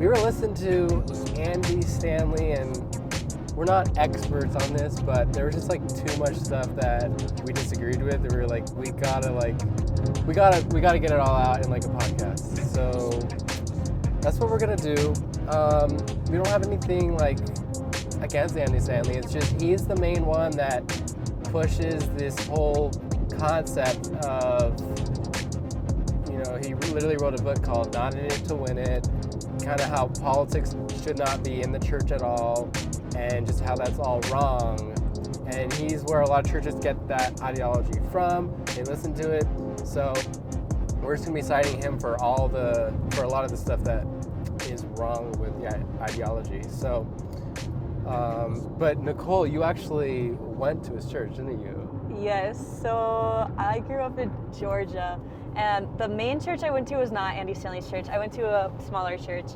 We were listening to Andy Stanley, and we're not experts on this, but there was just like too much stuff that we disagreed with. And we were like, we gotta get it all out in like a podcast. So that's what we're gonna do. We don't have anything like against Andy Stanley. It's just he's the main one that pushes this whole concept of, he literally wrote a book called Not in It to Win It, kind of how politics should not be in the church at all, and just how that's all wrong. And he's where a lot of churches get that ideology from. They listen to it. So we're just gonna be citing him for a lot of the stuff that is wrong with the ideology. So, but Nicole, you actually went to his church, didn't you? Yes, so I grew up in Georgia, and the main church I went to was not Andy Stanley's church. I went to a smaller church,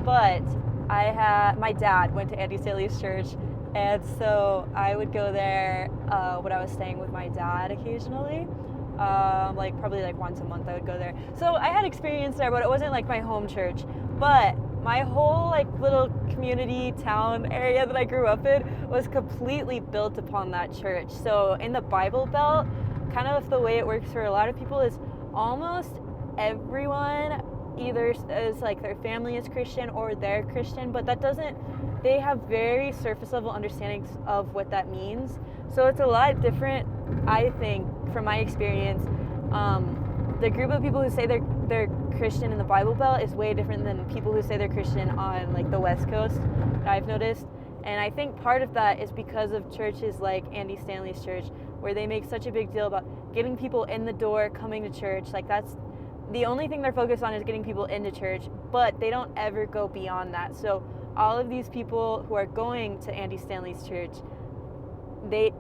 but my dad went to Andy Stanley's church, and so I would go there when I was staying with my dad occasionally. Probably once a month I would go there. So I had experience there, but it wasn't like my home church. But my whole little community town area that I grew up in was completely built upon that church. So in the Bible Belt, kind of the way it works for a lot of people is almost everyone either is their family is Christian or they're Christian, but they have very surface level understandings of what that means. So it's a lot different, I think, from my experience. The group of people who say they're Christian in the Bible Belt is way different than people who say they're Christian on the West Coast, that I've noticed. And I think part of that is because of churches like Andy Stanley's church, where they make such a big deal about getting people in the door, coming to church. That's the only thing they're focused on, is getting people into church, but they don't ever go beyond that. So all of these people who are going to Andy Stanley's church, they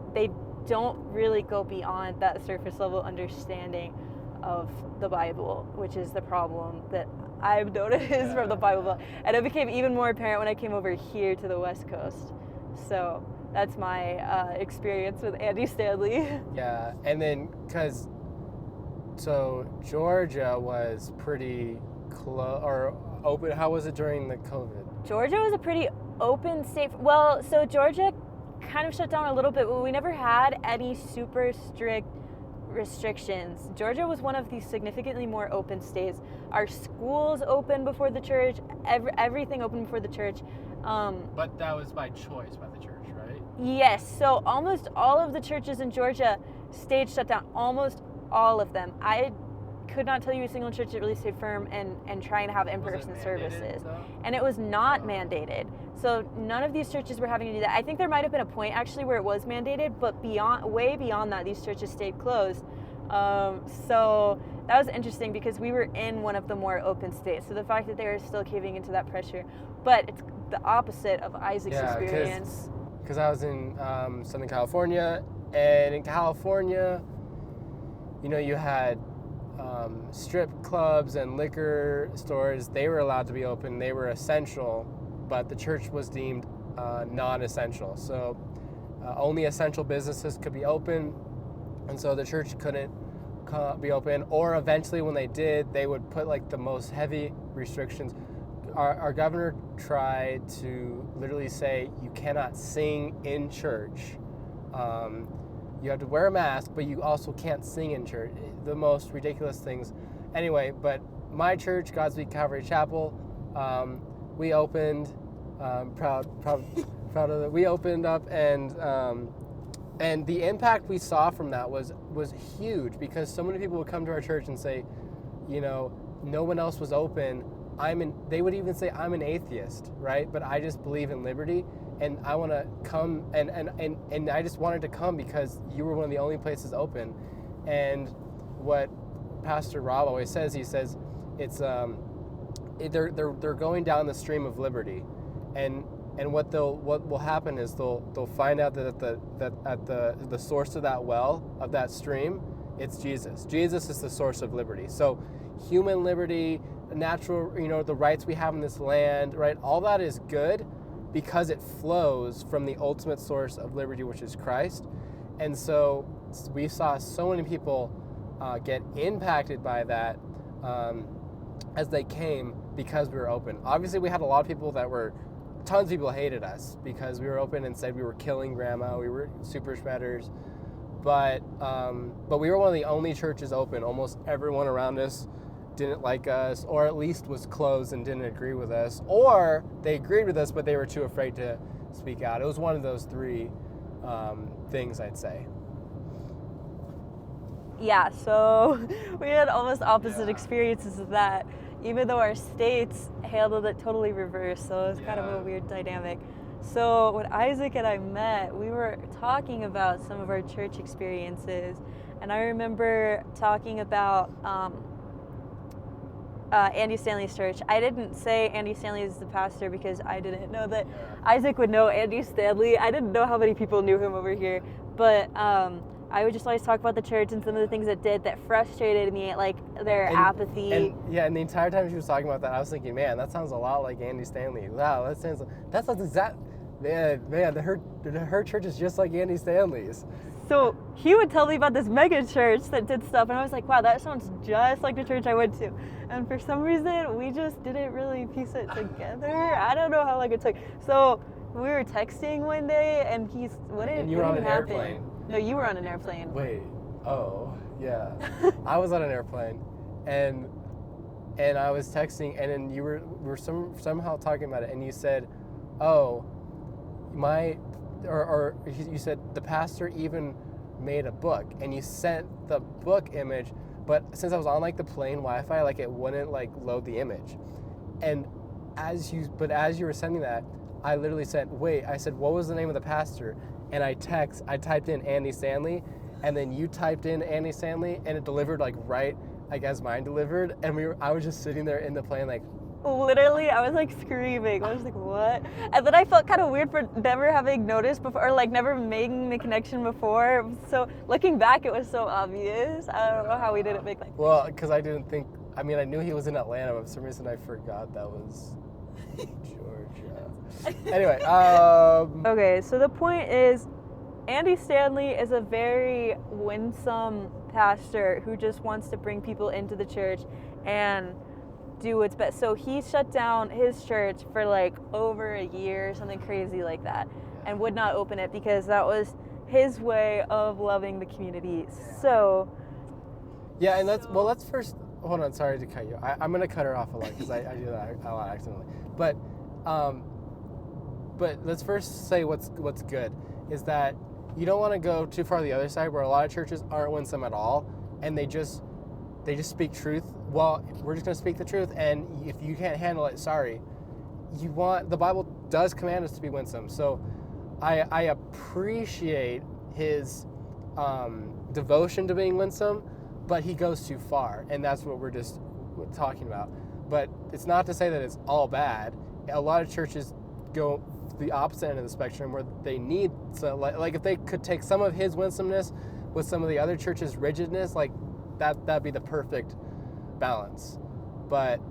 don't really go beyond that surface level understanding of the Bible, which is the problem that I've noticed from the Bible Belt. And it became even more apparent when I came over here to the West Coast. So that's my experience with Andy Stanley. Yeah, and then so Georgia was pretty close or open. How was it during the COVID? Georgia was a pretty open state. Well, so Georgia kind of shut down a little bit, but we never had any super strict restrictions. Georgia was one of the significantly more open states. Our schools opened before the church. Everything opened before the church. But that was by choice by the church, right? Yes. So almost all of the churches in Georgia stayed shut down. Almost all of them. I could not tell you a single church that really stayed firm and try and have in-person services. And it was not mandated. So none of these churches were having to do that. I think there might have been a point actually where it was mandated, but way beyond that, these churches stayed closed. So that was interesting because we were in one of the more open states. So the fact that they were still caving into that pressure, but it's the opposite of Isaac's experience. Because I was in Southern California, and in California, you had strip clubs and liquor stores. They were allowed to be open. They were essential, but the church was deemed non-essential. So only essential businesses could be open, and so the church couldn't be open. Or eventually when they did, they would put the most heavy restrictions. Our governor tried to literally say you cannot sing in church. You have to wear a mask, but you also can't sing in church. The most ridiculous things. Anyway, but my church, Godspeed Calvary Chapel, we opened. Proud of it. We opened up, and the impact we saw from that was huge, because so many people would come to our church and say, no one else was open. They would even say, I'm an atheist, right? But I just believe in liberty, and I want to come, and I just wanted to come because you were one of the only places open. And what Pastor Rob always says, he says, it's they're going down the stream of liberty, and what will happen is they'll find out that at the source of that well, of that stream, it's Jesus. Jesus is the source of liberty. So human liberty, natural, the rights we have in this land, right? All that is good because it flows from the ultimate source of liberty, which is Christ. And so we saw so many people get impacted by that as they came. because we were open. Obviously, we had a lot of people tons of people hated us because we were open and said we were killing grandma, we were super spreaders. But we were one of the only churches open. Almost everyone around us didn't like us, or at least was closed and didn't agree with us, or they agreed with us but they were too afraid to speak out. It was one of those three things, I'd say. Yeah, so we had almost opposite experiences of that, even though our states handled it totally reversed, so it was kind of a weird dynamic. So when Isaac and I met, we were talking about some of our church experiences, and I remember talking about Andy Stanley's church. I didn't say Andy Stanley is the pastor because I didn't know that Isaac would know Andy Stanley. I didn't know how many people knew him over here, but I would just always talk about the church and some of the things it did that frustrated me, like their apathy. And the entire time she was talking about that, I was thinking, man, that sounds a lot like Andy Stanley. Wow, that sounds exact. Man, her church is just like Andy Stanley's. So he would tell me about this mega church that did stuff, and I was like, wow, that sounds just like the church I went to. And for some reason, we just didn't really piece it together. I don't know how long it took. So we were texting one day, and you were on an airplane. No, you were on an airplane. Wait. Oh, yeah. I was on an airplane, and I was texting, and then we were somehow talking about it, and you said, "Oh, you said the pastor even made a book," and you sent the book image, but since I was on like the plane Wi-Fi, like it wouldn't like load the image, and as you were sending that, I literally said, what was the name of the pastor? And I typed in Andy Stanley, and then you typed in Andy Stanley, and it delivered like right, like as mine delivered, and I was just sitting there in the plane like, literally, I was like screaming. I was like, what? And then I felt kind of weird for never having noticed before, or like never making the connection before. So looking back, it was so obvious. I don't know how we didn't make like. Well, because I knew he was in Atlanta, but for some reason I forgot that was Georgia. Anyway, Okay, so the point is, Andy Stanley is a very winsome pastor who just wants to bring people into the church and do what's best. So he shut down his church for like over a year, something crazy like that, and would not open it because that was his way of loving the community. So yeah, and let's first hold on. Sorry to cut you. I'm gonna cut her off a lot because I do that a lot accidentally. But let's first say what's good is that you don't want to go too far to the other side where a lot of churches aren't winsome at all, and they just speak truth. Well, we're just going to speak the truth, and if you can't handle it, sorry. The Bible does command us to be winsome. So I appreciate his devotion to being winsome, but he goes too far, and that's what we're just talking about. But it's not to say that it's all bad. A lot of churches go the opposite end of the spectrum where they need to, like if they could take some of his winsomeness with some of the other churches' rigidness, like that'd be the perfect balance. But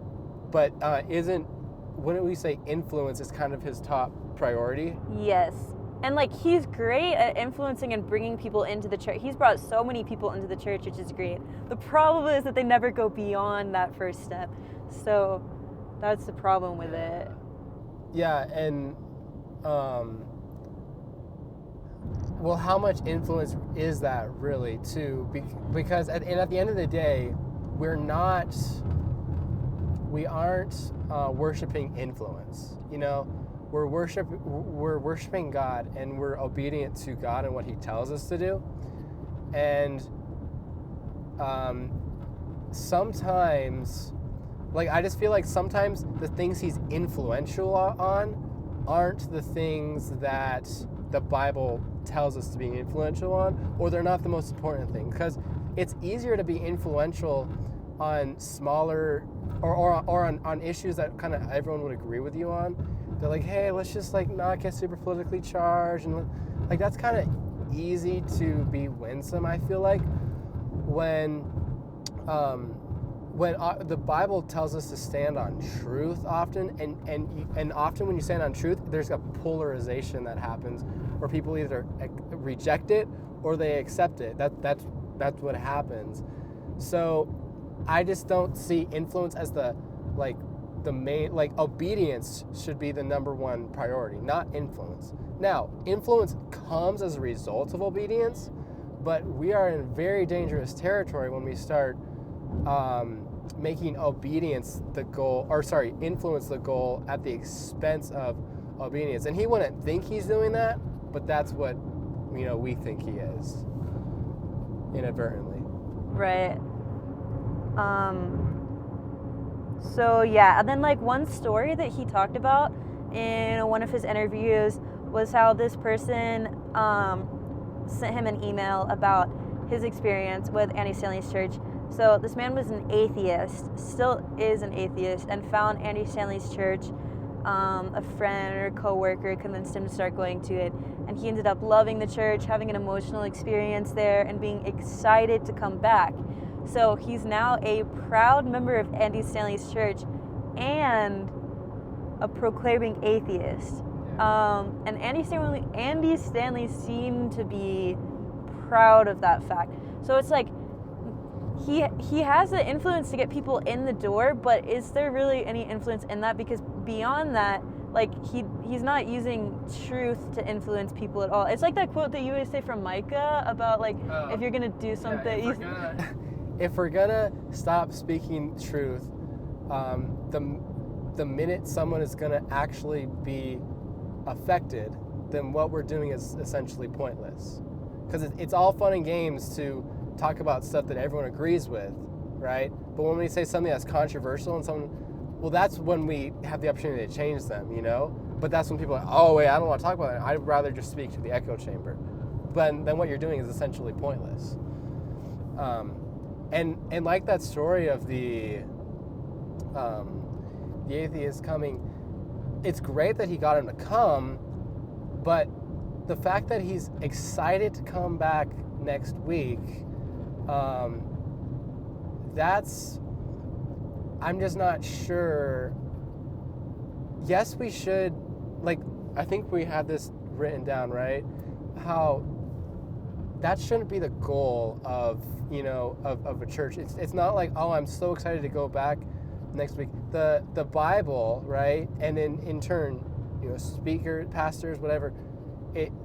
wouldn't we say influence is kind of his top priority? Yes. And like he's great at influencing and bringing people into the church. He's brought so many people into the church, which is great. The problem is that they never go beyond that first step. So that's the problem with it. Yeah, and well, how much influence is that really too? Because at the end of the day, we aren't worshiping influence. You know, we're worshiping God, and we're obedient to God and what He tells us to do. And sometimes, like I just feel like sometimes the things He's influential on aren't the things that the Bible tells us to be influential on, or they're not the most important thing. Because it's easier to be influential on smaller or on issues that kind of everyone would agree with you on. They're like, hey, let's just like not get super politically charged, and like that's kind of easy to be winsome. I feel like when the Bible tells us to stand on truth often, and often when you stand on truth, there's a polarization that happens where people either reject it or they accept it. That's what happens. So I just don't see influence as the like the main, like, obedience should be the number one priority, not influence. Now, influence comes as a result of obedience, but we are in very dangerous territory when we start making obedience the goal, influence the goal at the expense of obedience. And he wouldn't think he's doing that, but that's what, we think he is, inadvertently. Right. So yeah, and then like one story that he talked about in one of his interviews was how this person sent him an email about his experience with Andy Stanley's church. So this man was an atheist, still is an atheist, and found Andy Stanley's church. A friend or co-worker convinced him to start going to it, and he ended up loving the church, having an emotional experience there, and being excited to come back. So he's now a proud member of Andy Stanley's church and a proclaiming atheist. And Andy Stanley seemed to be proud of that fact. So it's like he has the influence to get people in the door, but is there really any influence in that? Because beyond that, like he's not using truth to influence people at all. It's like that quote that you always say from Micah about like if you're gonna do something. If we're gonna stop speaking truth, the minute someone is gonna actually be affected, then what we're doing is essentially pointless. Because it's all fun and games to talk about stuff that everyone agrees with, right? But when we say something that's controversial and that's when we have the opportunity to change them, But that's when people are like, oh wait, I don't want to talk about it. I'd rather just speak to the echo chamber. But then what you're doing is essentially pointless. And like that story of the atheist coming, it's great that he got him to come, but the fact that he's excited to come back next week, I'm just not sure. Yes, we should, I think we had this written down, right? How that shouldn't be the goal of a church. It's not like, oh, I'm so excited to go back next week. The Bible, right? And in turn, speakers, pastors, whatever,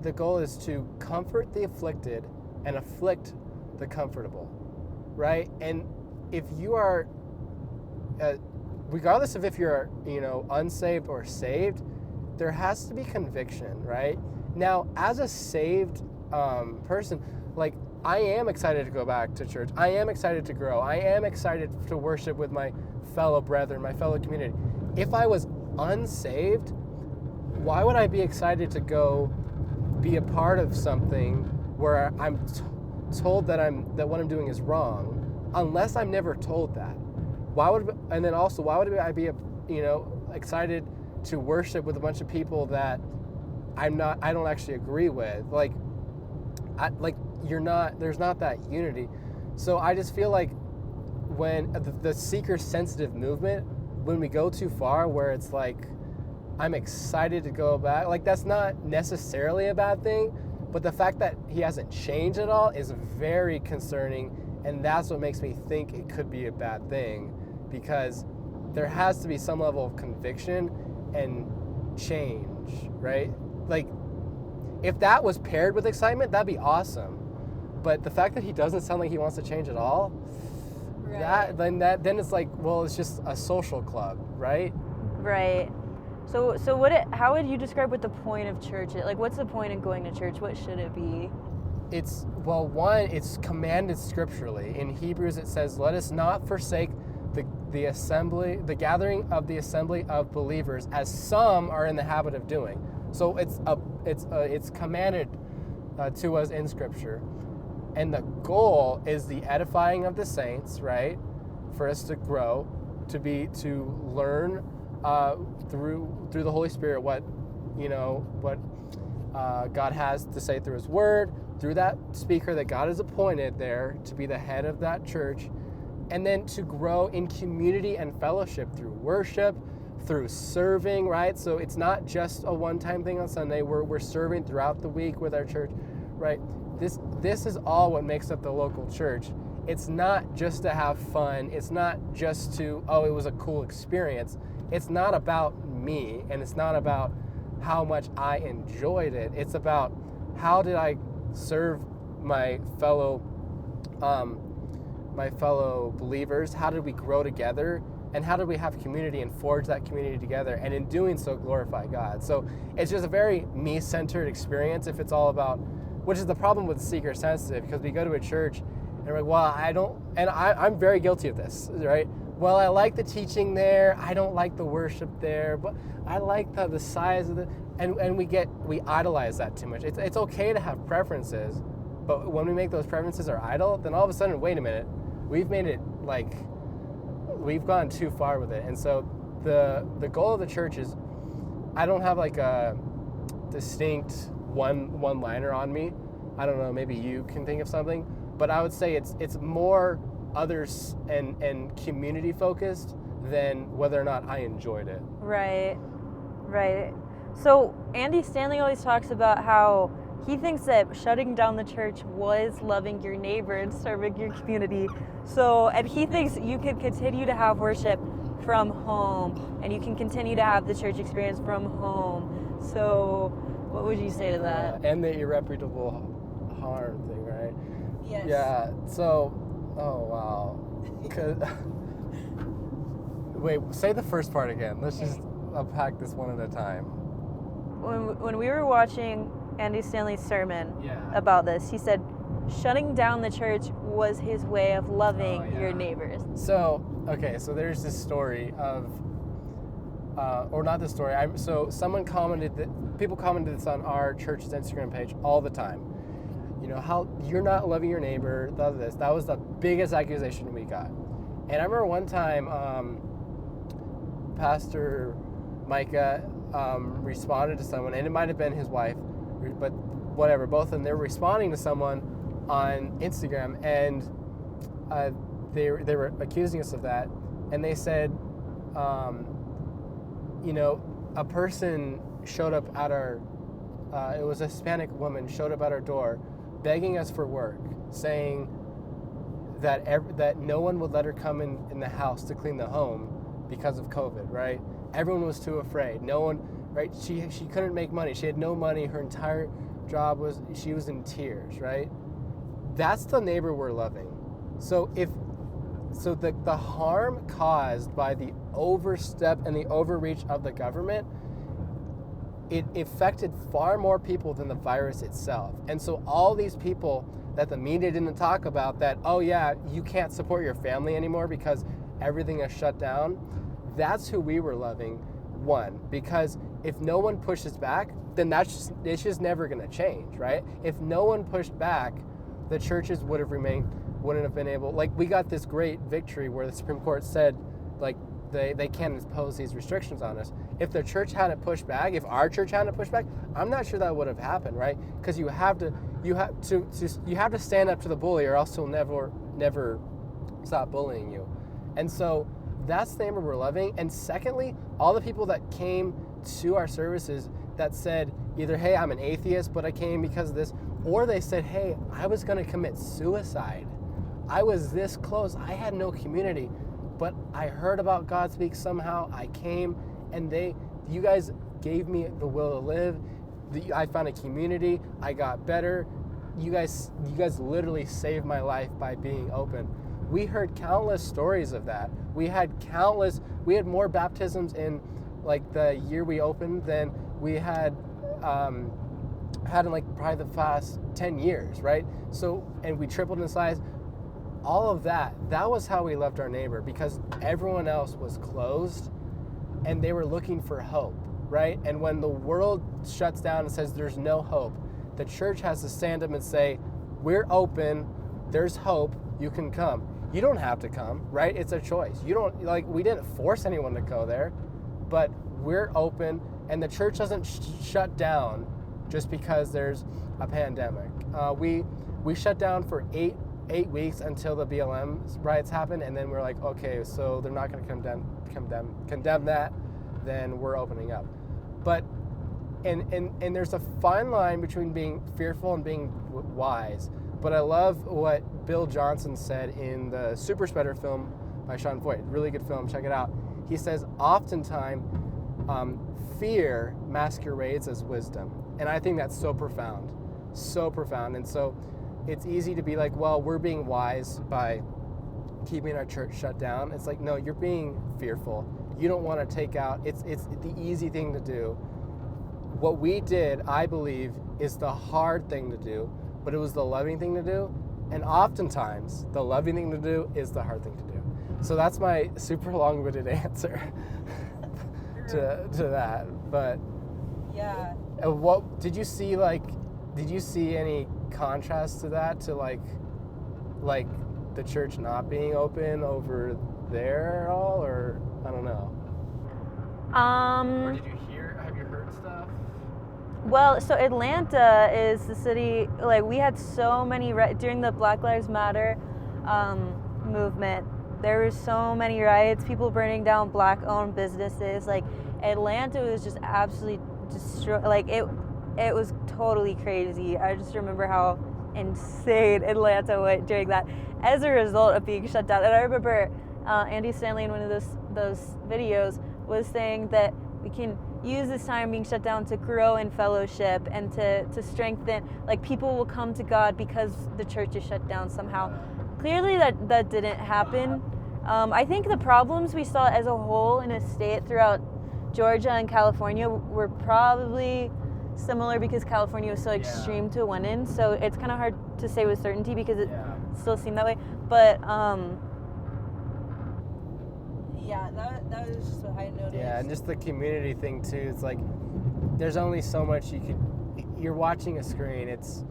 the goal is to comfort the afflicted and afflict the comfortable, right? And if you are, regardless of if you're, unsaved or saved, there has to be conviction, right? Now, as a saved person, I am excited to go back to church. I am excited to grow. I am excited to worship with my fellow brethren, my fellow community. If I was unsaved, why would I be excited to go be a part of something where I'm told that what I'm doing is wrong, unless I'm never told that? Why would I be excited to worship with a bunch of people that I don't actually agree with? There's not that unity. So I just feel like when the seeker-sensitive movement, when we go too far where it's like, I'm excited to go back, that's not necessarily a bad thing, but the fact that he hasn't changed at all is very concerning, and that's what makes me think it could be a bad thing, because there has to be some level of conviction and change, right? If that was paired with excitement, that'd be awesome. But the fact that he doesn't sound like he wants to change at all, right, then it's like, well, it's just a social club, right? Right. So how would you describe what the point of church is? What's the point in going to church? What should it be? It's commanded scripturally. In Hebrews it says, let us not forsake the gathering of the assembly of believers, as some are in the habit of doing. So it's commanded to us in Scripture, and the goal is the edifying of the saints, right? For us to grow, to learn through the Holy Spirit what God has to say through His Word, through that speaker that God has appointed there to be the head of that church, and then to grow in community and fellowship through worship, through serving, right? So it's not just a one-time thing on Sunday. We're serving throughout the week with our church, right? This is all what makes up the local church. It's not just to have fun. It's not just to, it was a cool experience. it's not about me, and it's not about how much I enjoyed it. It's about how did I serve my fellow believers? How did we grow together? And how did we have community and forge that community together? And in doing so, glorify God. So it's just a very me-centered experience if it's all about, which is the problem with seeker sensitive, because we go to a church and we're like, well, I don't, and I'm very guilty of this, right? Well, I like the teaching there. I don't like the worship there, but I like the size of the, and we idolize that too much. It's okay to have preferences, but when we make those preferences our idol, then all of a sudden, wait a minute, we've made it like, we've gone too far with it. And so the goal of the church is, I don't have like a distinct one-liner on me. I don't know, maybe you can think of something, but I would say it's more others and community focused than whether or not I enjoyed it. Right. So Andy Stanley always talks about how he thinks that shutting down the church was loving your neighbor and serving your community. So, and he thinks you can continue to have worship from home, and you can continue to have the church experience from home. So, what would you say to that? And the irreparable harm thing, right? Yes. Yeah. So, oh wow. Wait, say the first part again. Let's just unpack this one at a time. When we were watching Andy Stanley's sermon about this, he said shutting down the church was his way of loving your neighbors. So there's this story of, or not the story. So someone commented that people commented this on our church's Instagram page all the time. You know, how you're not loving your neighbor. That was the biggest accusation we got. And I remember one time, Pastor Micah responded to someone, and it might have been his wife, but whatever, both of them, they were responding to someone on Instagram, and they were accusing us of that, and they said, you know, a person showed up at our, it was a Hispanic woman, showed up at our door, begging us for work, saying that no one would let her come in the house to clean the home because of COVID, right? Everyone was too afraid. No one, right? She couldn't make money. She had no money. Her entire job was, she was in tears, right? That's the neighbor we're loving. So the harm caused by the overstep and the overreach of the government, it affected far more people than the virus itself. And so all these people that the media didn't talk about, that, oh yeah, you can't support your family anymore because everything is shut down, that's who we were loving, one. Because if no one pushes back, then it's just never gonna change, right? If no one pushed back, the churches wouldn't have been able, like, we got this great victory where the Supreme Court said, like, they can't impose these restrictions on us. If the church hadn't pushed back, if our church hadn't pushed back, I'm not sure that would have happened, right? Because you have to stand up to the bully, or else he'll never stop bullying you. And so that's the neighbor we're loving. And secondly, all the people that came to our services that said either, hey, I'm an atheist, but I came because of this, or they said, hey, I was going to commit suicide. I was this close. I had no community, but I heard about God speak somehow. I came, and you guys gave me the will to live. I found a community. I got better. You guys literally saved my life by being open. We heard countless stories of that. We had more baptisms in like the year we opened than we had in like probably the past 10 years, right? So, and we tripled in size. All of that was how we loved our neighbor, because everyone else was closed and they were looking for hope, right? And when the world shuts down and says there's no hope, the church has to stand up and say, we're open, there's hope, you can come. You don't have to come, right? It's a choice. We didn't force anyone to go there, but we're open, and the church doesn't shut down just because there's a pandemic. We shut down for eight weeks until the BLM riots happened, and then we're like, okay, so they're not going to condemn that, then we're opening up. But and there's a fine line between being fearful and being wise. But I love what Bill Johnson said in the Super Spreader film by Sean Foyt. Really good film, check it out. He says, oftentimes, fear masquerades as wisdom. And I think that's so profound. So profound. And so it's easy to be like, well, we're being wise by keeping our church shut down. It's like, no, you're being fearful. You don't want to take out, it's the easy thing to do. What we did, I believe, is the hard thing to do, but it was the loving thing to do. And oftentimes, the loving thing to do is the hard thing to do. So that's my super long-winded answer to that. But yeah. What did you see? Did you see any contrast to that? To like the church not being open over there at all, or I don't know. Or did you hear? Have you heard stuff? Well, so Atlanta is the city. Like, we had so many during the Black Lives Matter movement. There were so many riots, people burning down Black-owned businesses. Like, Atlanta was just absolutely destroyed. Like, it was totally crazy. I just remember how insane Atlanta went during that as a result of being shut down. And I remember Andy Stanley in one of those videos was saying that we can use this time being shut down to grow in fellowship and to strengthen, like, people will come to God because the church is shut down somehow. Clearly that didn't happen. I think the problems we saw as a whole in a state throughout Georgia and California were probably similar because California was so extreme to one end. So it's kind of hard to say with certainty because it still seemed that way. But yeah, that was just what I noticed. Yeah, and just the community thing too. It's like there's only so much you're watching a screen. It's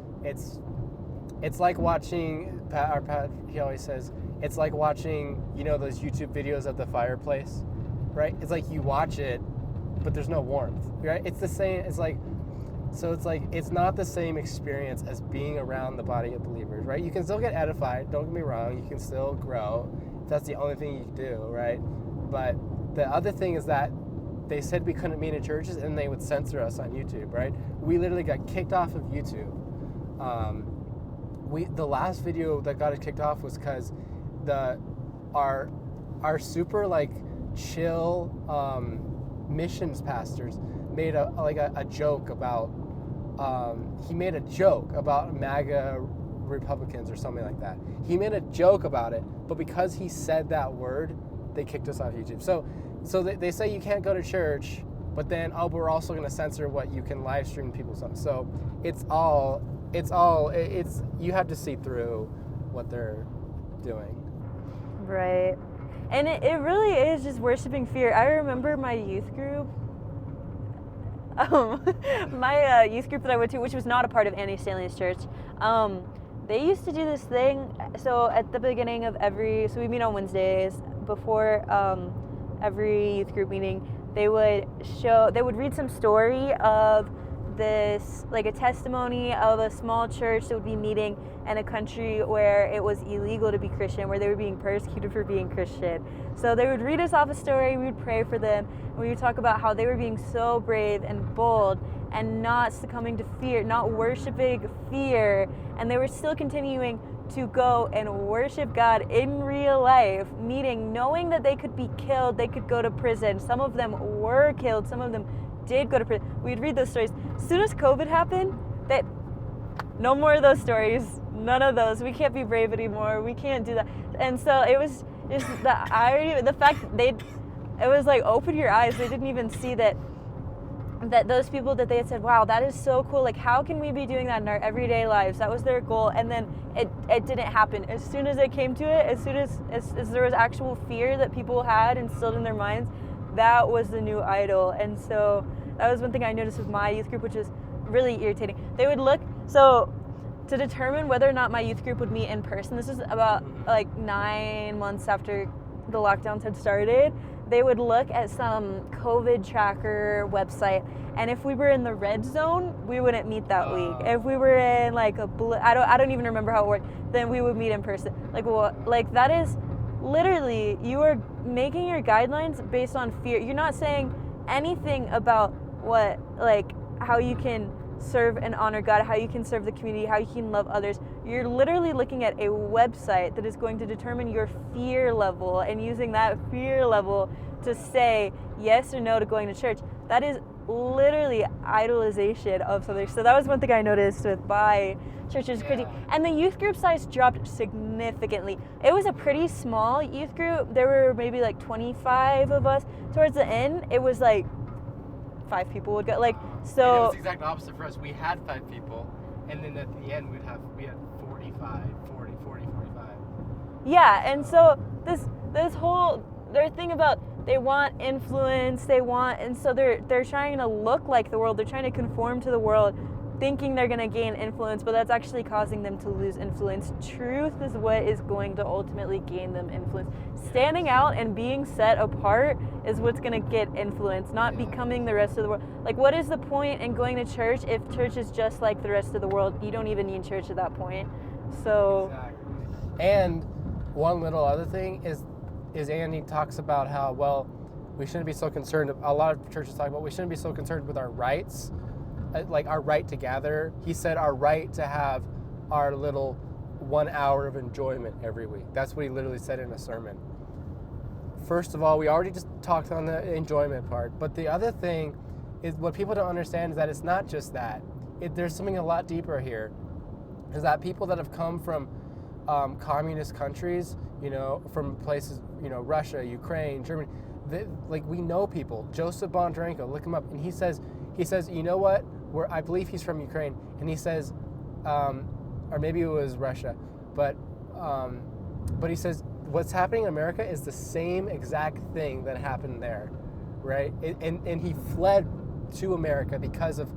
like watching Pat, he always says, it's like watching, those YouTube videos of the fireplace, right? It's like you watch it, but there's no warmth, right? It's the same. It's like it's not the same experience as being around the body of believers, right? You can still get edified. Don't get me wrong. You can still grow. If that's the only thing you do, right? But the other thing is that they said we couldn't meet in churches, and they would censor us on YouTube, right? We literally got kicked off of YouTube. The last video that got us kicked off was because our super chill missions pastors made a joke about he made a joke about MAGA Republicans or something like that. He made a joke about it, but because he said that word, they kicked us off YouTube. So they say you can't go to church, but then we're also going to censor what you can live stream people's stuff. So it's you have to see through what they're doing. Right. And it really is just worshiping fear. I remember my youth group. My youth group that I went to, which was not a part of Andy Stanley's church, they used to do this thing. So at the beginning of so we meet on Wednesdays. Before every youth group meeting, they would read some story of this, like a testimony of a small church that would be meeting in a country where it was illegal to be Christian, where they were being persecuted for being Christian. So they would read us off a story, we would pray for them, and we would talk about how they were being so brave and bold and not succumbing to fear, not worshiping fear, and they were still continuing to go and worship God in real life, meeting, knowing that they could be killed, they could go to prison. Some of them were killed, some of them did go to prison. We'd read those stories. As soon as COVID happened, no more of those stories, none of those. We can't be brave anymore, we can't do that. And so it was just the irony, the fact it was like, open your eyes. They didn't even see that those people that they had said, wow, that is so cool, like how can we be doing that in our everyday lives? That was their goal, and then it didn't happen. As soon as it came to it, as soon as there was actual fear that people had instilled in their minds, that was the new idol. And so that was one thing I noticed with my youth group, which was really irritating. They would look, so to determine whether or not my youth group would meet in person, this is about 9 months after the lockdowns had started, they would look at some COVID tracker website, and if we were in the red zone, we wouldn't meet that week. If we were in like a blue, I don't even remember how it worked, then we would meet in person. Like that is literally, you are making your guidelines based on fear. You're not saying anything about how you can serve and honor God, how you can serve the community, how you can love others. You're literally looking at a website that is going to determine your fear level and using that fear level to say yes or no to going to church. That is literally idolization of something. So that was one thing I noticed with by churches critique. And the youth group size dropped significantly. It was a pretty small youth group. There were maybe like 25 of us. Towards the end, it was like 5 people would go. Like, so. And it was the exact opposite for us. We had 5 people, and then at the end we had 45. Yeah, and so this whole their thing about they want influence, and so they're trying to look like the world. They're trying to conform to the world, thinking they're going to gain influence, but that's actually causing them to lose influence. Truth is what is going to ultimately gain them influence. Standing out and being set apart is what's going to get influence, not becoming the rest of the world. Like, what is the point in going to church if church is just like the rest of the world? You don't even need church at that point. So. Exactly. And one little other thing is Andy talks about how, well, we shouldn't be so concerned. A lot of churches talk about we shouldn't be so concerned with our rights, like our right to gather. He said our right to have our little 1 hour of enjoyment every week. That's what he literally said in a sermon. First of all, we already just talked on the enjoyment part, but the other thing is what people don't understand is that it's not just that. There's something a lot deeper here, is that people that have come from communist countries, from places, Russia, Ukraine, Germany, we know people. Joseph Bondarenko, look him up, and he says, you know what? I believe he's from Ukraine, and he says, or maybe it was Russia, but he says what's happening in America is the same exact thing that happened there, right? And he fled to America because of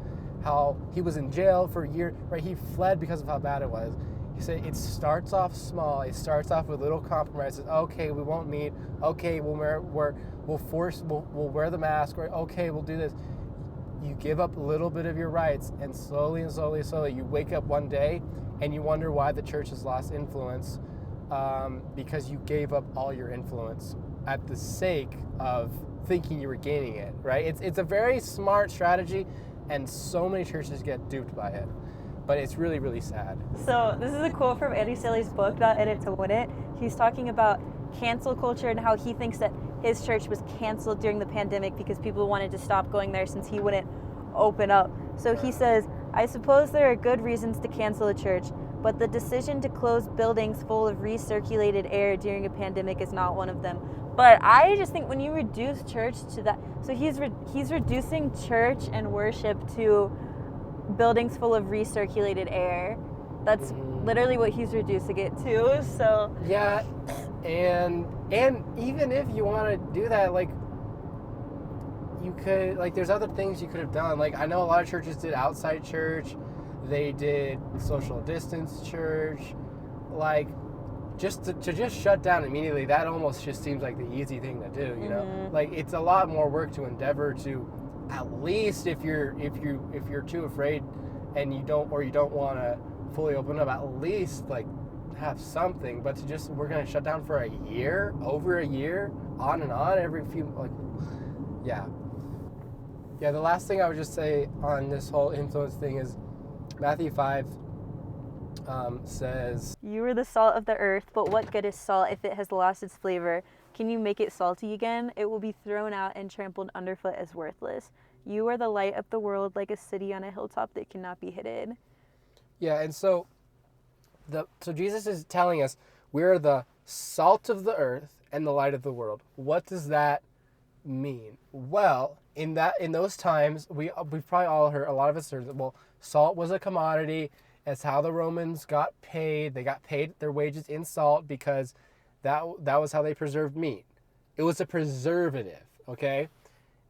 how he was in jail for a year, right? He fled because of how bad it was. He said it starts off small. It starts off with little compromises. Okay, we won't meet. Okay, we'll wear the mask. Or okay, we'll do this. You give up a little bit of your rights, and slowly, you wake up one day, and you wonder why the church has lost influence, because you gave up all your influence at the sake of thinking you were gaining it. Right? It's a very smart strategy, and so many churches get duped by it. But it's really, really sad. So this is a quote from Andy Stanley's book, Not In It to Win It. He's talking about cancel culture and how he thinks that his church was canceled during the pandemic because people wanted to stop going there since he wouldn't open up. So he says, I suppose there are good reasons to cancel a church, but the decision to close buildings full of recirculated air during a pandemic is not one of them. But I just think when you reduce church to that, so he's reducing church and worship to buildings full of recirculated air. That's literally what he's reducing it to. So yeah, and even if you want to do that, you could, there's other things you could have done. I know a lot of churches did outside church, they did social distance church, just to shut down immediately. That almost just seems like the easy thing to do. It's a lot more work to endeavor to. At least if you're too afraid and you don't want to fully open up, at least have something. But we're gonna shut down for over a year, on and on every few yeah. The last thing I would just say on this whole influence thing is Matthew 5 says, "You are the salt of the earth, but what good is salt if it has lost its flavor? Can you make it salty again? It will be thrown out and trampled underfoot as worthless. You are the light of the world, like a city on a hilltop that cannot be hidden." Yeah, and so Jesus is telling us we're the salt of the earth and the light of the world. What does that mean? Well, in those times, we've probably all heard, a lot of us heard that, well, salt was a commodity. It's how the Romans got paid. They got paid their wages in salt because that was how they preserved meat. It was a preservative, okay?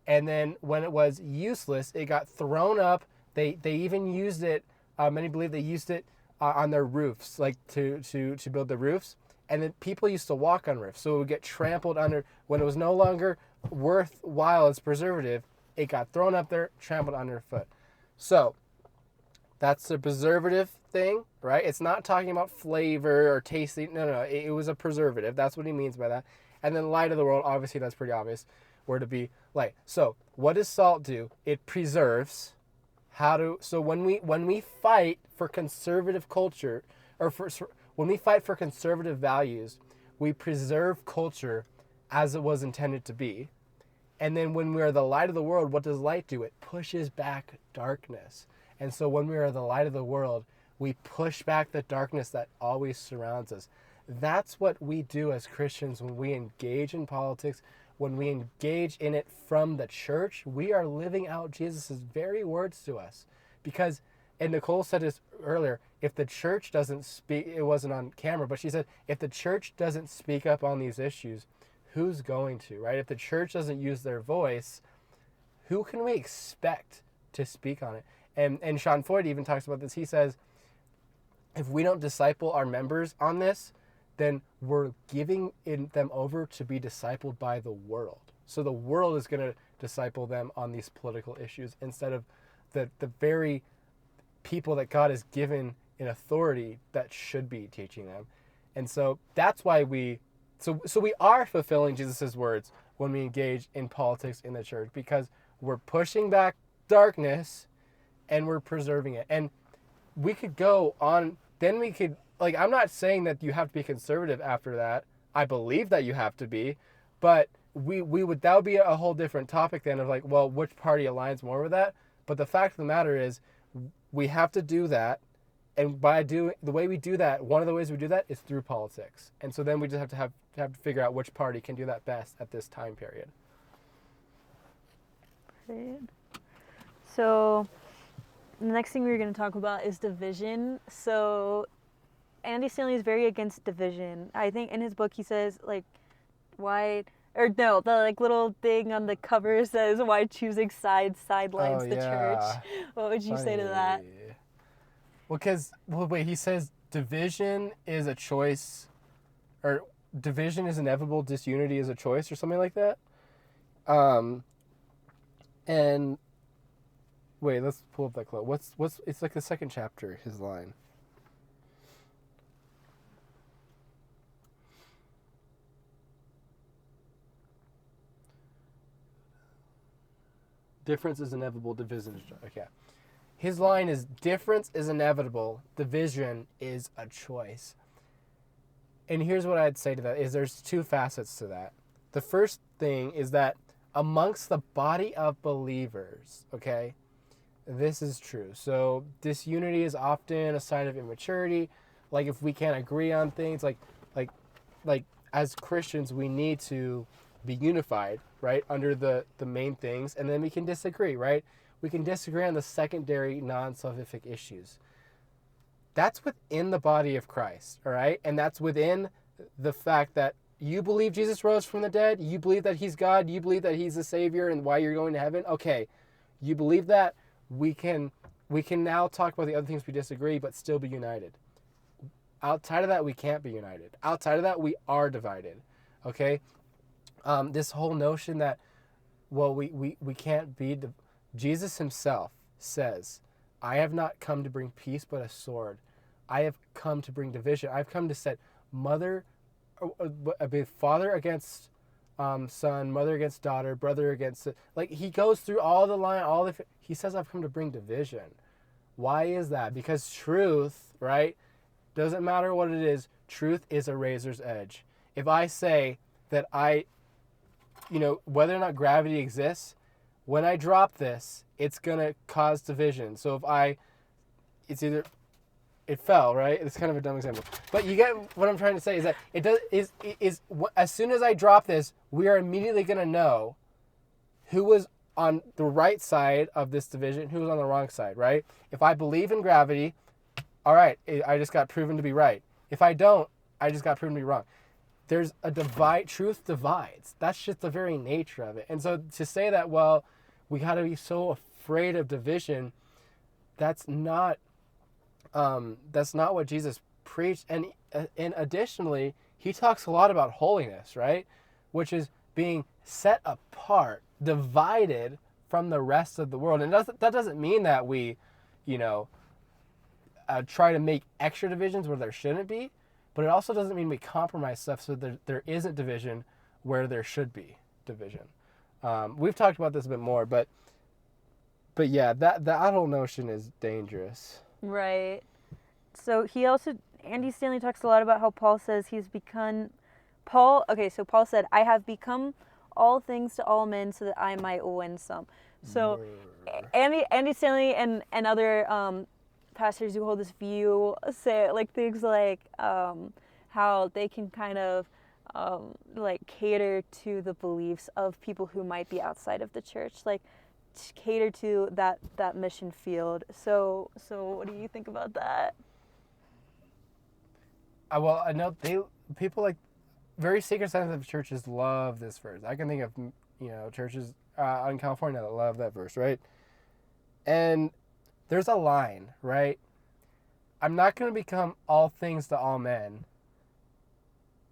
And then when it was useless, it got thrown up. They even used it, many believe they used it on their roofs, to build the roofs. And then people used to walk on roofs, so it would get trampled under. When it was no longer worthwhile as preservative, it got thrown up there, trampled underfoot. So that's the preservative thing, right? It's not talking about flavor or tasting. No. It was a preservative. That's what he means by that. And then light of the world, obviously that's pretty obvious. Where to be light. So what does salt do? It preserves. So when we fight for conservative culture, or when we fight for conservative values, we preserve culture as it was intended to be. And then when we are the light of the world, what does light do? It pushes back darkness. And so when we are the light of the world, we push back the darkness that always surrounds us. That's what we do as Christians when we engage in politics, when we engage in it from the church. We are living out Jesus' very words to us. Because, and Nicole said this earlier, if the church doesn't speak, it wasn't on camera, but she said, if the church doesn't speak up on these issues, who's going to, right? If the church doesn't use their voice, who can we expect to speak on it? And Sean Floyd even talks about this. He says, if we don't disciple our members on this, then we're giving them over to be discipled by the world. So the world is going to disciple them on these political issues instead of the very people that God has given in authority that should be teaching them. And so that's why we are fulfilling Jesus' words when we engage in politics in the church, because we're pushing back darkness and we're preserving it. And we could go on, then we could, like, I'm not saying that you have to be conservative after that. I believe that you have to be, but that would be a whole different topic then of like, well, which party aligns more with that? But the fact of the matter is we have to do that. And the way we do that, one of the ways we do that is through politics. And so then we just have to figure out which party can do that best at this time period. Great. So the next thing we're going to talk about is division. So Andy Stanley is very against division. I think in his book he says, like, the little thing on the cover says, why choosing sidelines the church. What would you say to that? Well, he says division is a choice, or division is inevitable, disunity is a choice, or something like that. And wait, let's pull up that quote. It's like the second chapter, his line. Difference is inevitable, division is okay. His line is, difference is inevitable, division is a choice. And here's what I'd say to that, is there's two facets to that. The first thing is that amongst the body of believers, okay, this is true. So disunity is often a sign of immaturity. Like if we can't agree on things, like as Christians, we need to be unified, right, under the main things, and then we can disagree, right? We can disagree on the secondary, non-salvific issues. That's within the body of Christ, all right? And that's within the fact that you believe Jesus rose from the dead, you believe that he's God, you believe that he's the Savior and why you're going to heaven. Okay, you believe that, we can now talk about the other things we disagree, but still be united. Outside of that, we can't be united. Outside of that, we are divided, okay? This whole notion that, well, we can't be... Jesus himself says, I have not come to bring peace but a sword. I have come to bring division. I've come to set father against son, mother against daughter, brother against... Like, he goes through all the line, he says, I've come to bring division. Why is that? Because truth, right, doesn't matter what it is, truth is a razor's edge. If I say that whether or not gravity exists, when I drop this, it's going to cause division. So it fell, right? It's kind of a dumb example. But you get what I'm trying to say, is that as soon as I drop this, we are immediately going to know who was on the right side of this division, who was on the wrong side, right? If I believe in gravity, all right, I just got proven to be right. If I don't, I just got proven to be wrong. There's a truth divides. That's just the very nature of it. And so to say that, well, we got to be so afraid of division, that's not what Jesus preached. And additionally, he talks a lot about holiness, right? Which is being set apart, divided from the rest of the world. And that doesn't mean that we, try to make extra divisions where there shouldn't be. But it also doesn't mean we compromise stuff so there isn't division where there should be division. We've talked about this a bit more, but But yeah, that whole notion is dangerous. Right. So Andy Stanley talks a lot about how Paul says he's become, so Paul said, I have become all things to all men so that I might win some. So Andy Stanley and other pastors who hold this view say like things like how they can kind of like cater to the beliefs of people who might be outside of the church, like cater to that mission field. So what do you think about that? Well, I know people like very sacred sensitive churches love this verse. I can think of churches in California that love that verse, right? And there's a line, right? I'm not going to become all things to all men.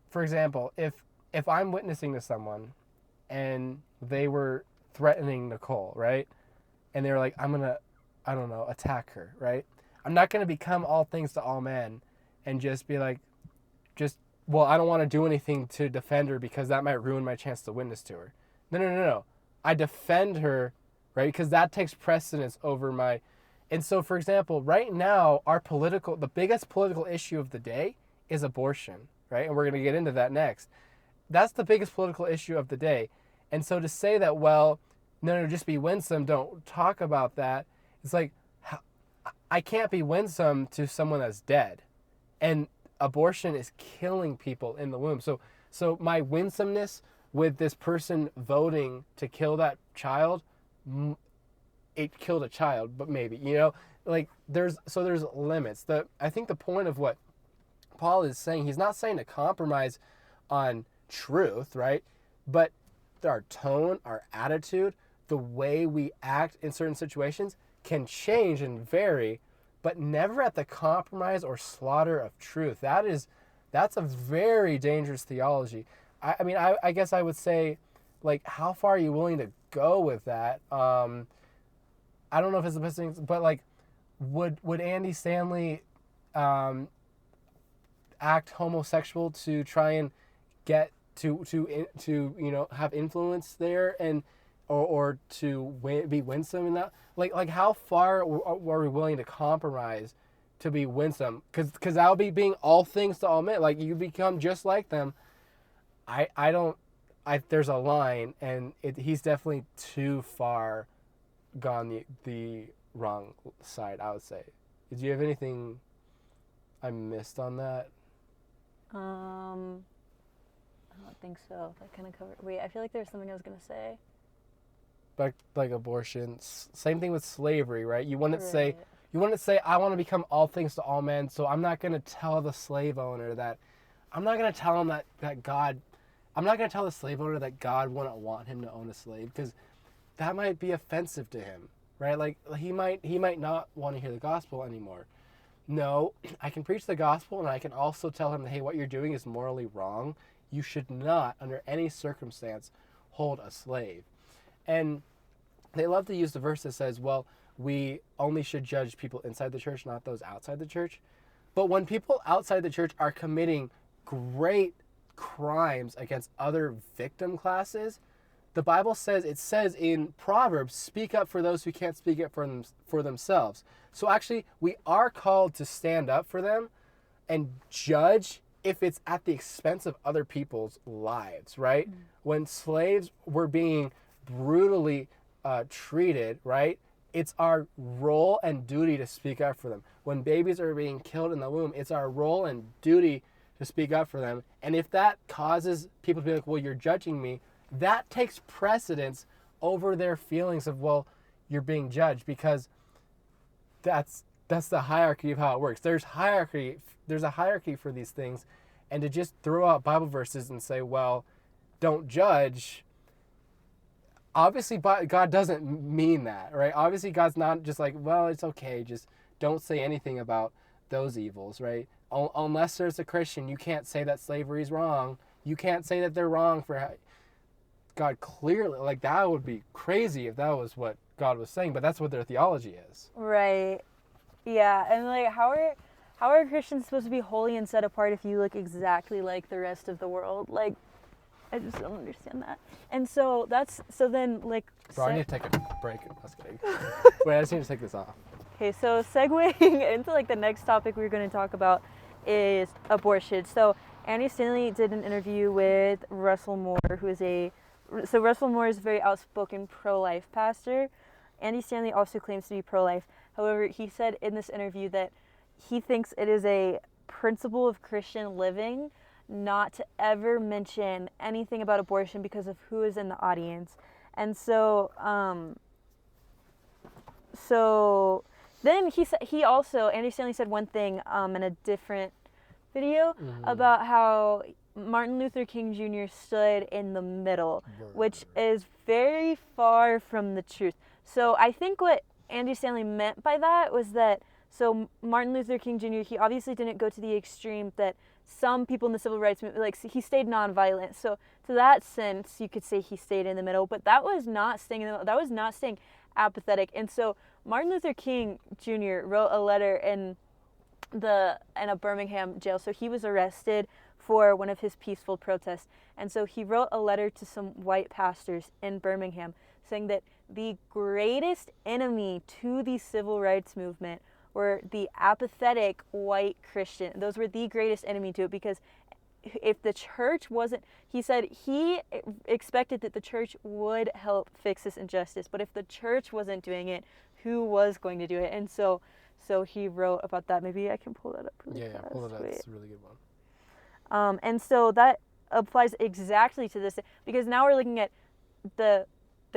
For example, if I'm witnessing to someone and they were threatening Nicole, right? And they were like, I'm going to, I don't know, attack her, right? I'm not going to become all things to all men and just be like, well, I don't want to do anything to defend her because that might ruin my chance to witness to her. No. I defend her, right? Because that takes precedence over my... And so, for example, right now, the biggest political issue of the day is abortion, right? And we're going to get into that next. That's the biggest political issue of the day. And so to say that, well, no, just be winsome, don't talk about that, it's like, I can't be winsome to someone that's dead. And abortion is killing people in the womb. So my winsomeness with this person voting to kill that child, it killed a child, but maybe, like there's limits. I think the point of what Paul is saying, he's not saying to compromise on truth, right? But our tone, our attitude, the way we act in certain situations can change and vary, but never at the compromise or slaughter of truth. That's a very dangerous theology. I guess I would say, like, how far are you willing to go with that? I don't know if it's the best thing, but like, would Andy Stanley act homosexual to try and get to have influence there and or to be winsome in that? Like how far are we willing to compromise to be winsome? Because that would be being all things to all men. Like, you become just like them. There's a line, and he's definitely too far gone the wrong side, I would say. Did you have anything I missed on that? I don't think so. That kind of covered. Wait, I feel like there's something I was gonna say. Like abortion, same thing with slavery, right? You wouldn't say I want to become all things to all men, so I'm not gonna tell the slave owner that, I'm not gonna tell him that God, I'm not gonna tell the slave owner that God wouldn't want him to own a slave, because that might be offensive to him, right? Like he might not want to hear the gospel anymore. No, I can preach the gospel, and I can also tell him that, hey, what you're doing is morally wrong. You should not, under any circumstance, hold a slave. And they love to use the verse that says, well, we only should judge people inside the church, not those outside the church. But when people outside the church are committing great crimes against other victim classes, the Bible says, it says in Proverbs, speak up for those who can't speak up for themselves. So actually, we are called to stand up for them and judge if it's at the expense of other people's lives, right? Mm-hmm. When slaves were being brutally treated, right? It's our role and duty to speak up for them. When babies are being killed in the womb, it's our role and duty to speak up for them. And if that causes people to be like, well, you're judging me, that takes precedence over their feelings of, well, you're being judged, because that's the hierarchy of how it works. There's a hierarchy for these things, and to just throw out Bible verses and say, well, don't judge, obviously God doesn't mean that, right? Obviously God's not just like, well, it's okay, just don't say anything about those evils, right? Unless there's a Christian, you can't say that slavery is wrong. You can't say that they're wrong for... God clearly, like, that would be crazy if that was what God was saying, but that's what their theology is. Right. Yeah, and like, how are Christians supposed to be holy and set apart if you look exactly like the rest of the world? Like, I just don't understand that. And so then like. Bro, I need to take a break. I was kidding. Wait, I just need to take this off. Okay, so segueing into like the next topic we're going to talk about is abortion. So Andy Stanley did an interview with Russell Moore, so Russell Moore is a very outspoken pro-life pastor. Andy Stanley also claims to be pro-life. However, he said in this interview that he thinks it is a principle of Christian living not to ever mention anything about abortion because of who is in the audience. And so then Andy Stanley said one thing in a different video about how Martin Luther King Jr. stood in the middle, which is very far from the truth. So I think what Andy Stanley meant by that was that, so Martin Luther King Jr., he obviously didn't go to the extreme that some people in the civil rights movement, like he stayed nonviolent. So to that sense, you could say he stayed in the middle, but that was not staying in the middle. That was not staying apathetic. And so Martin Luther King Jr. wrote a letter in a Birmingham jail. So he was arrested for one of his peaceful protests. And so he wrote a letter to some white pastors in Birmingham saying that the greatest enemy to the civil rights movement were the apathetic white Christian. Those were the greatest enemy to it, because if the church wasn't, he said he expected that the church would help fix this injustice, but if the church wasn't doing it, who was going to do it? And so he wrote about that. Maybe I can pull that up really fast. Yeah, pull it up. It's a really good one. And so that applies exactly to this, because now we're looking at the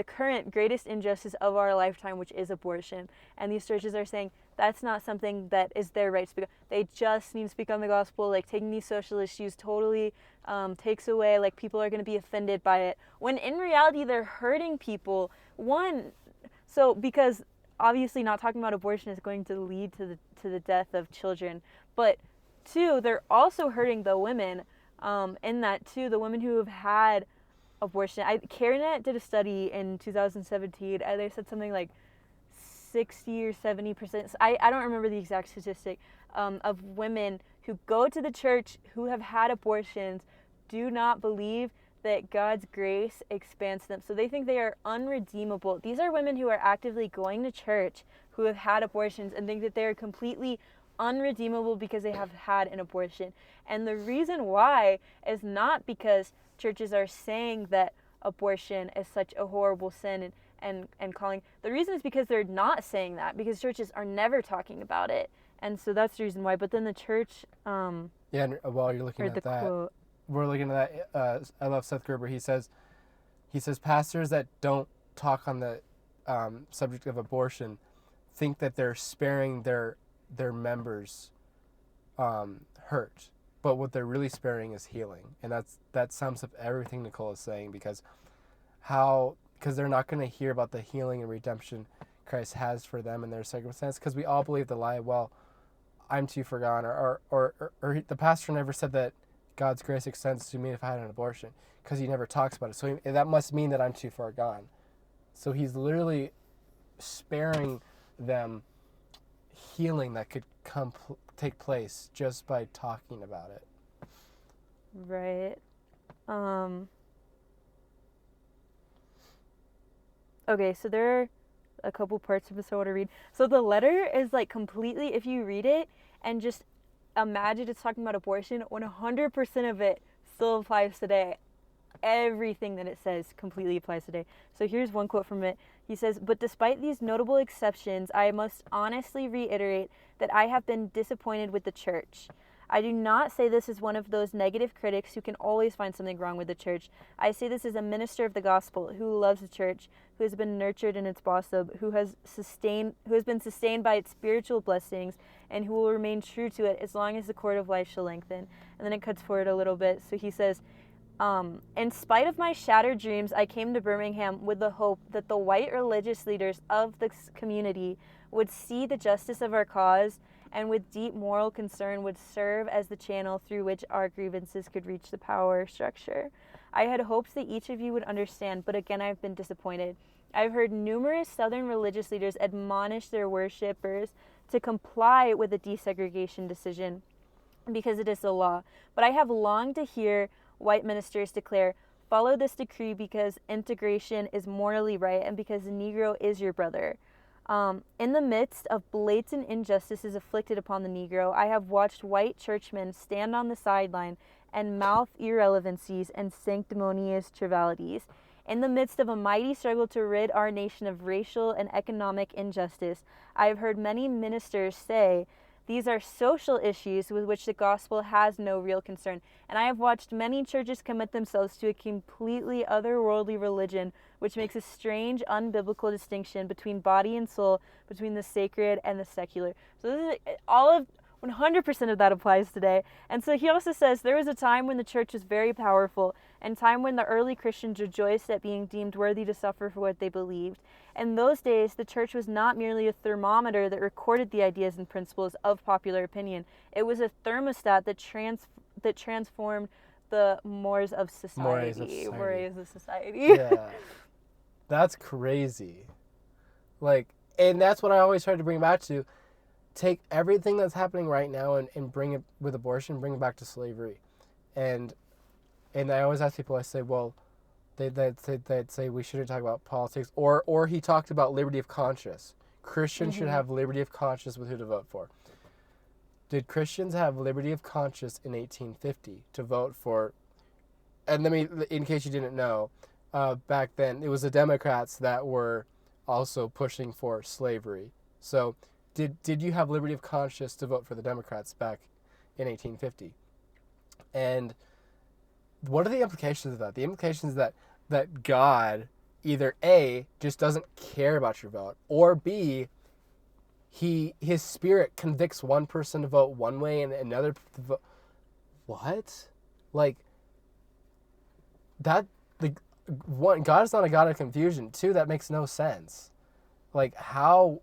current greatest injustice of our lifetime, which is abortion. And these churches are saying that's not something that is their right to speak on. They just need to speak on the gospel. Like, taking these social issues totally takes away, like, people are going to be offended by it, when in reality they're hurting people. Because obviously not talking about abortion is going to lead to the death of children, but two, they're also hurting the women in that too, the women who have had abortion. CareNet did a study in 2017, and they said something like 60 or 70%, I don't remember the exact statistic, of women who go to the church who have had abortions do not believe that God's grace expands them. So they think they are unredeemable. These are women who are actively going to church who have had abortions and think that they are completely unredeemable because they have had an abortion. And the reason why is not because churches are saying that abortion is such a horrible sin and calling. The reason is because they're not saying that, because churches are never talking about it. And so that's the reason why. But then the church... and while you're looking at that, quote, we're looking at that. I love Seth Gerber. He says pastors that don't talk on the subject of abortion think that they're sparing their members hurt, but what they're really sparing is healing. And that sums up everything Nicole is saying, because they're not going to hear about the healing and redemption Christ has for them in their circumstance, because we all believe the lie, well, I'm too far gone, or the pastor never said that God's grace extends to me if I had an abortion, because he never talks about it. So that must mean that I'm too far gone. So he's literally sparing them healing that could take place just by talking about it. Right. Okay, so there are a couple parts of this I want to read. So the letter is like completely, if you read it and just imagine it's talking about abortion, 100% of it still applies today. Everything that it says completely applies today. So here's one quote from it. He says, "But despite these notable exceptions, I must honestly reiterate that I have been disappointed with the church. I do not say this as one of those negative critics who can always find something wrong with the church. I say this as a minister of the gospel who loves the church, who has been nurtured in its blossom, who has been sustained by its spiritual blessings, and who will remain true to it as long as the cord of life shall lengthen." And then it cuts forward a little bit. So he says, "In spite of my shattered dreams, I came to Birmingham with the hope that the white religious leaders of the community would see the justice of our cause and with deep moral concern would serve as the channel through which our grievances could reach the power structure. I had hoped that each of you would understand, but again I've been disappointed. I've heard numerous Southern religious leaders admonish their worshipers to comply with the desegregation decision because it is the law, but I have longed to hear white ministers declare, follow this decree because integration is morally right and because the Negro is your brother. In the midst of blatant injustices afflicted upon the Negro, I have watched white churchmen stand on the sideline and mouth irrelevancies and sanctimonious trivialities. In the midst of a mighty struggle to rid our nation of racial and economic injustice, I have heard many ministers say these are social issues with which the gospel has no real concern. And I have watched many churches commit themselves to a completely otherworldly religion, which makes a strange, unbiblical distinction between body and soul, between the sacred and the secular. So this is all of 100% of that applies today. And so he also says there was a time when the church was very powerful, and time when the early Christians rejoiced at being deemed worthy to suffer for what they believed. In those days, the church was not merely a thermometer that recorded the ideas and principles of popular opinion. It was a thermostat that transformed the mores of society. Mores of society. Yeah. That's crazy. Like, and that's what I always try to bring back to. Take everything that's happening right now and bring it with abortion, bring it back to slavery. And I always ask people, I say, well, they'd say we shouldn't talk about politics. Or he talked about liberty of conscience. Christians should have liberty of conscience with who to vote for. Did Christians have liberty of conscience in 1850 to vote for, and let me, in case you didn't know, back then it was the Democrats that were also pushing for slavery. So did you have liberty of conscience to vote for the Democrats back in 1850? And what are the implications of that? The implications that God either A, just doesn't care about your vote, or B, his spirit convicts one person to vote one way and another to vote. What? Like, that, one, God is not a God of confusion. Two, that makes no sense. Like, how,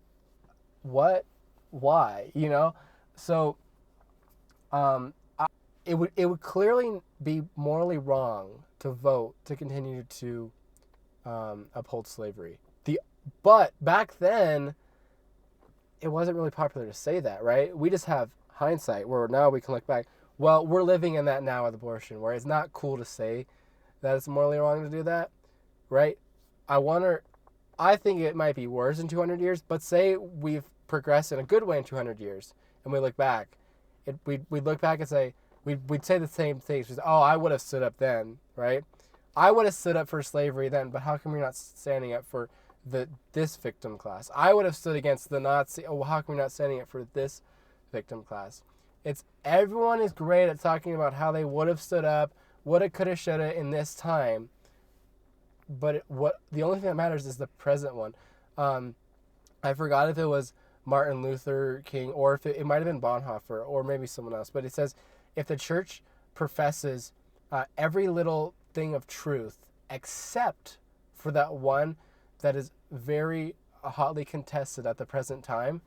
what, why, you know? So, it would clearly be morally wrong to vote to continue to uphold slavery. But back then, it wasn't really popular to say that, right? We just have hindsight where now we can look back. Well, we're living in that now with abortion, where it's not cool to say that it's morally wrong to do that, right? I think it might be worse in 200 years, but say we've progressed in a good way in 200 years, and we look back, we'd look back and say, we'd say the same things. Oh, I would have stood up then, right? I would have stood up for slavery then, but how come you're not standing up for this victim class? I would have stood against the Nazi. Oh, well, how come you're not standing up for this victim class? Everyone is great at talking about how they would have stood up, woulda, coulda, shoulda in this time. But the only thing that matters is the present one. I forgot if it was Martin Luther King or if it might have been Bonhoeffer or maybe someone else. But it says, if the church professes every little thing of truth except for that one that is very hotly contested at the present time,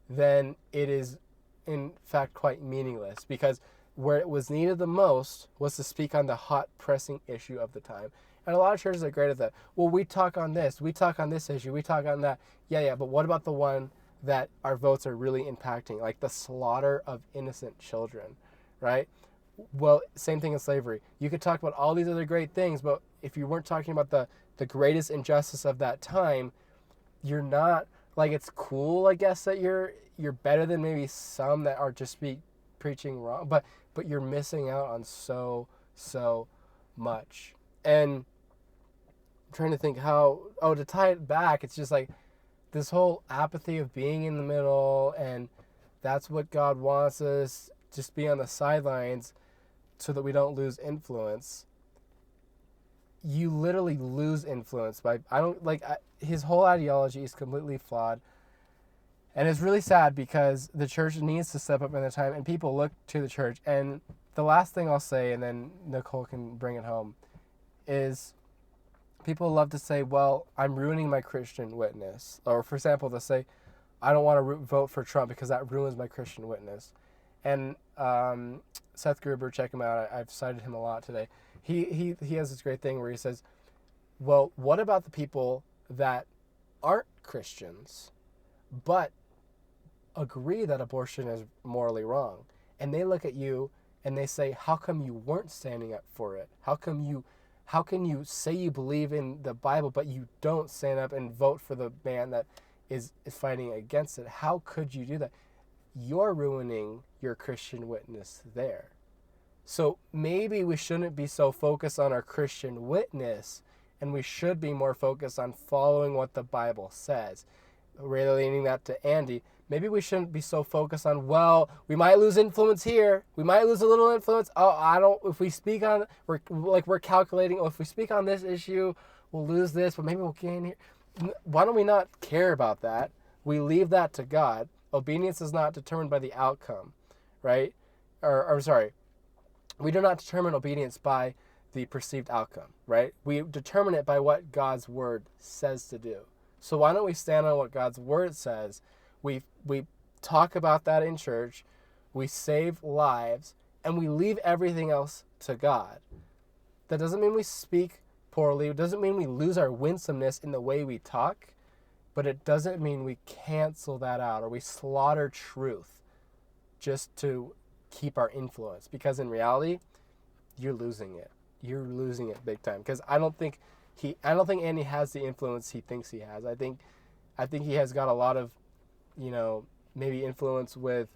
then it is in fact quite meaningless, because where it was needed the most was to speak on the hot pressing issue of the time. And a lot of churches are great at that. Well, we talk on this issue, we talk on that. Yeah, but what about the one that our votes are really impacting, like the slaughter of innocent children, right? Well, same thing in slavery. You could talk about all these other great things, but if you weren't talking about the greatest injustice of that time, you're not, like, it's cool, I guess, that you're better than maybe some that are just preaching wrong, but you're missing out on so much. And I'm trying to think to tie it back, it's just like this whole apathy of being in the middle, and that's what God wants us, just be on the sidelines so that we don't lose influence. You literally lose influence by, his whole ideology is completely flawed. And it's really sad because the church needs to step up in the time, and people look to the church. And the last thing I'll say, and then Nicole can bring it home, is people love to say, well, I'm ruining my Christian witness. Or, for example, they'll say, I don't want to vote for Trump because that ruins my Christian witness. And Seth Gruber, check him out. I've cited him a lot today. He has this great thing where he says, well, what about the people that aren't Christians but agree that abortion is morally wrong? And they look at you and they say, how come you weren't standing up for it? How come How can you say you believe in the Bible, but you don't stand up and vote for the man that is fighting against it? How could you do that? You're ruining your Christian witness there. So maybe we shouldn't be so focused on our Christian witness, and we should be more focused on following what the Bible says. Relating that to Andy, maybe we shouldn't be so focused on, well, we might lose influence here. We might lose a little influence. If we speak on, we're calculating, if we speak on this issue, we'll lose this, but maybe we'll gain here. Why don't we not care about that? We leave that to God. Obedience is not determined by the outcome, right? We do not determine obedience by the perceived outcome, right? We determine it by what God's word says to do. So why don't we stand on what God's word says? We talk about that in church, we save lives, and we leave everything else to God. That doesn't mean we speak poorly. It doesn't mean we lose our winsomeness in the way we talk, but it doesn't mean we cancel that out or we slaughter truth just to keep our influence. Because in reality, you're losing it. You're losing it big time. Because I don't think Andy has the influence he thinks he has. I think he has got a lot of, maybe influence with,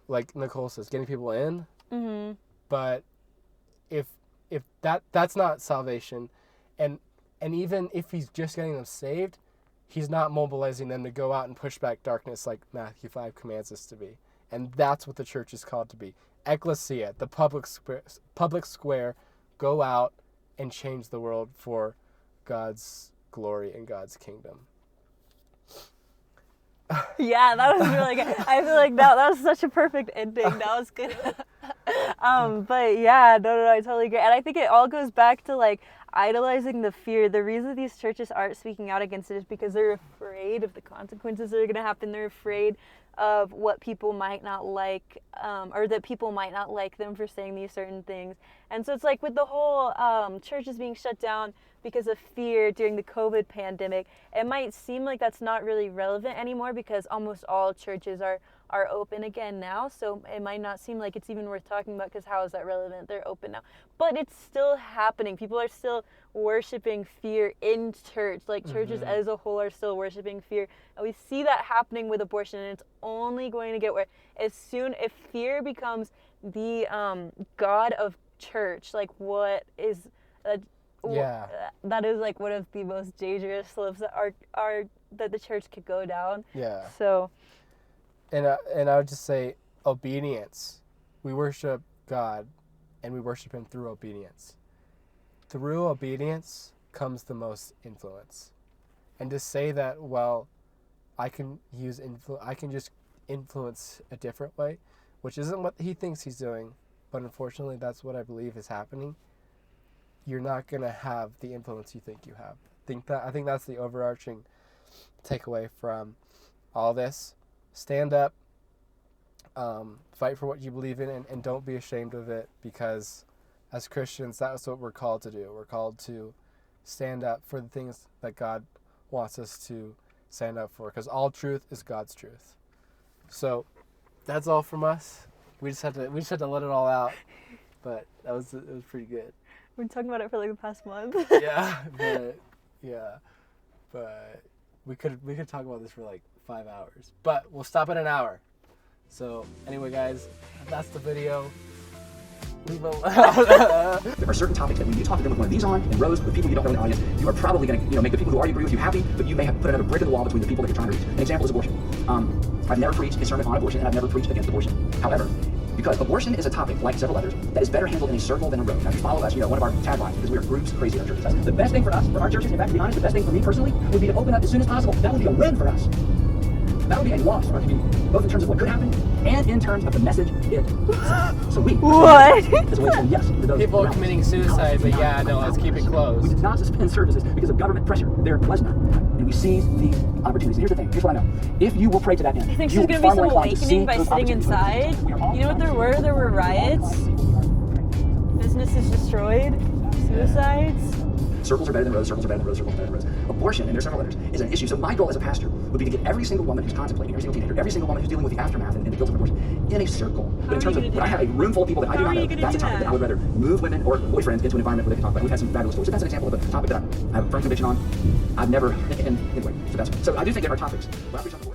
like Nicole says, getting people in. Mm-hmm. But if that's not salvation, and even if he's just getting them saved, he's not mobilizing them to go out and push back darkness like Matthew 5 commands us to be. And that's what the church is called to be. Ecclesia, the public square, go out and change the world for God's glory and God's kingdom. Yeah, that was really good. I feel like that was such a perfect ending. That was good. But yeah, no, I totally agree. And I think it all goes back to like idolizing the fear. The reason these churches aren't speaking out against it is because they're afraid of the consequences that are going to happen. They're afraid of what people might not like, or that people might not like them for saying these certain things. And so it's like with the whole churches being shut down because of fear during the COVID pandemic, it might seem like that's not really relevant anymore because almost all churches are open again now. So it might not seem like it's even worth talking about because how is that relevant? They're open now. But it's still happening. People are still worshiping fear in church. Like churches as a whole are still worshiping fear. And we see that happening with abortion, and it's only going to get worse. If fear becomes the God of church, like what is... that is like one of the most dangerous slopes that are that the church could go down. Yeah. So... And I would just say obedience. We worship God, and we worship Him through obedience. Through obedience comes the most influence. And to say that, well, I can just influence a different way, which isn't what he thinks he's doing, but unfortunately that's what I believe is happening. You're not gonna have the influence you think you have. I think that's the overarching takeaway from all this. Stand up, fight for what you believe in, and don't be ashamed of it, because as Christians, that's what we're called to do. We're called to stand up for the things that God wants us to stand up for, because all truth is God's truth. So that's all from us. We just had to let it all out, but it was pretty good. We've been talking about it for like the past month. but we could talk about this for like 5 hours, but we'll stop at an hour. So anyway, guys, that's the video. There are certain topics that when you talk to them with one of these on, in rows with people you don't know in the audience, you are probably going to make the people who already agree with you happy, but you may have put another brick in the wall between the people that you're trying to reach. An example is abortion. I've never preached a sermon on abortion, and I've never preached against abortion. However, because abortion is a topic, like several others, that is better handled in a circle than a row. Now, if you follow us, one of our taglines, because we are groups crazy at our churches. The best thing for us, for our churches, in fact, to be honest, the best thing for me personally, would be to open up as soon as possible. That would be a win for us. That would be a loss for our community, both in terms of what could happen and in terms of the message it sends. So we, what? As a way to say yes to those people are committing suicide, but let's keep it closed. We did not suspend services because of government pressure. There was none. And we seized the opportunities. And here's the thing. Here's what I know. If you will pray to that end, I think there's going to be some awakening by sitting inside. You know what there were? There were riots, businesses destroyed, suicides. Circles are better than rows, circles are better than rows, circles are better than rows. Abortion, and there's several letters, is an issue. So my goal as a pastor would be to get every single woman who's contemplating, every single teenager, every single woman who's dealing with the aftermath and the guilt of abortion in a circle. But in terms of when I have a room full of people that I do not know, that's a topic that I would rather move women or boyfriends into an environment where they can talk about it. We've had some fabulous stories. So that's an example of a topic that I have a firm conviction on. I've never, and anyway, so I do think there are topics. But I preach on abortion.